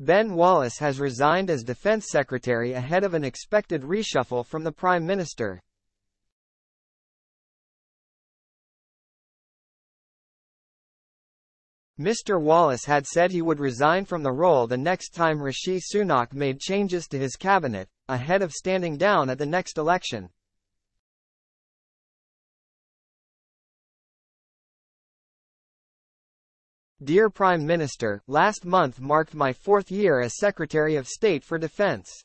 Ben Wallace has resigned as Defense Secretary ahead of an expected reshuffle from the Prime Minister. Mr. Wallace had said he would resign from the role the next time Rishi Sunak made changes to his cabinet, ahead of standing down at the next election. Dear Prime Minister, last month marked my 4th year as Secretary of State for Defense.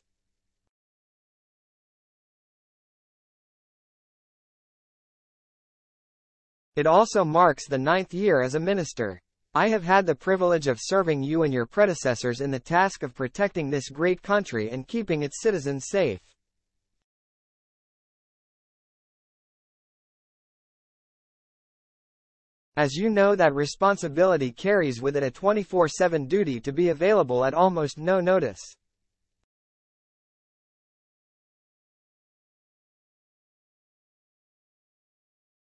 It also marks the 9th year as a minister. I have had the privilege of serving you and your predecessors in the task of protecting this great country and keeping its citizens safe. As you know, that responsibility carries with it a 24/7 duty to be available at almost no notice.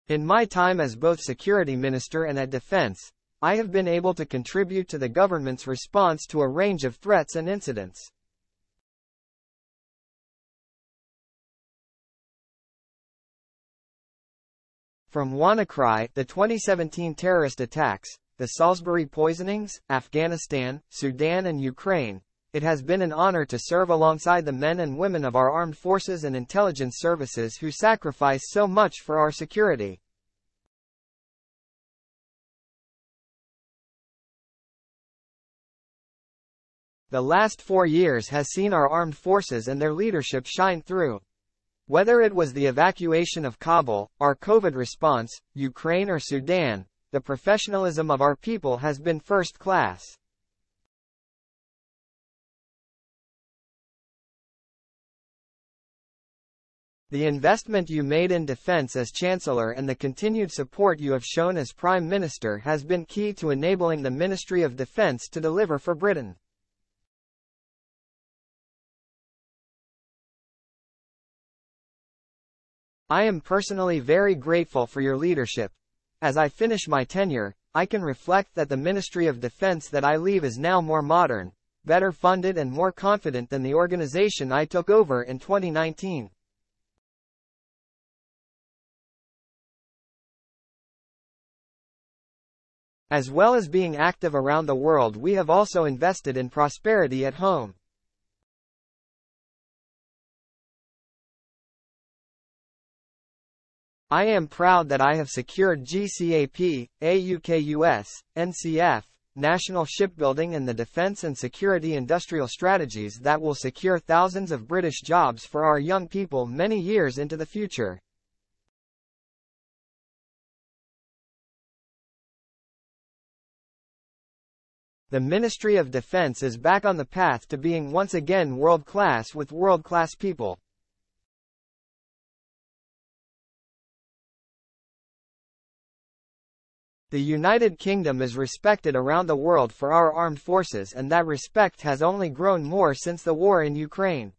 In my time as both Security Minister and at Defense, I have been able to contribute to the government's response to a range of threats and incidents. From WannaCry, the 2017 terrorist attacks, the Salisbury poisonings, Afghanistan, Sudan and Ukraine, it has been an honor to serve alongside the men and women of our armed forces and intelligence services who sacrifice so much for our security. The last 4 years has seen our armed forces and their leadership shine through. Whether it was the evacuation of Kabul, our COVID response, Ukraine or Sudan, the professionalism of our people has been first class. The investment you made in defense as Chancellor and the continued support you have shown as Prime Minister has been key to enabling the Ministry of Defense to deliver for Britain. I am personally very grateful for your leadership. As I finish my tenure, I can reflect that the Ministry of Defense that I leave is now more modern, better funded and more confident than the organization I took over in 2019. As well as being active around the world, we have also invested in prosperity at home. I am proud that I have secured GCAP, AUKUS, NCF, national shipbuilding and the defence and security industrial strategies that will secure thousands of British jobs for our young people many years into the future. The Ministry of Defence is back on the path to being once again world-class with world-class people. The United Kingdom is respected around the world for our armed forces, and that respect has only grown more since the war in Ukraine.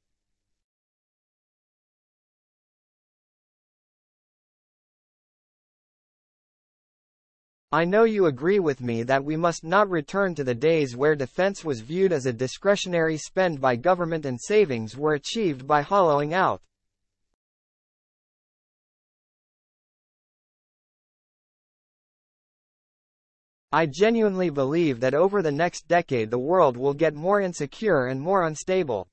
I know you agree with me that we must not return to the days where defense was viewed as a discretionary spend by government and savings were achieved by hollowing out. I genuinely believe that over the next decade the world will get more insecure and more unstable.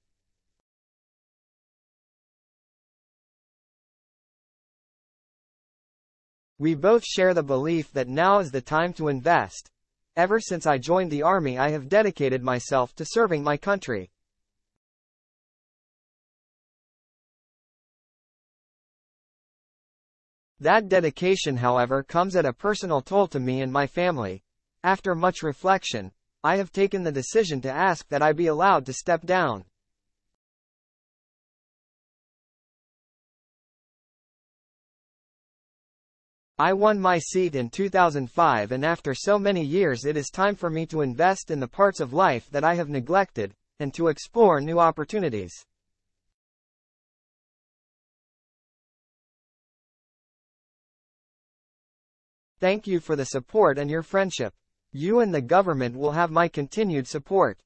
We both share the belief that now is the time to invest. Ever since I joined the Army, I have dedicated myself to serving my country. That dedication, however, comes at a personal toll to me and my family. After much reflection, I have taken the decision to ask that I be allowed to step down. I won my seat in 2005, and after so many years it is time for me to invest in the parts of life that I have neglected, and to explore new opportunities. Thank you for the support and your friendship. You and the government will have my continued support.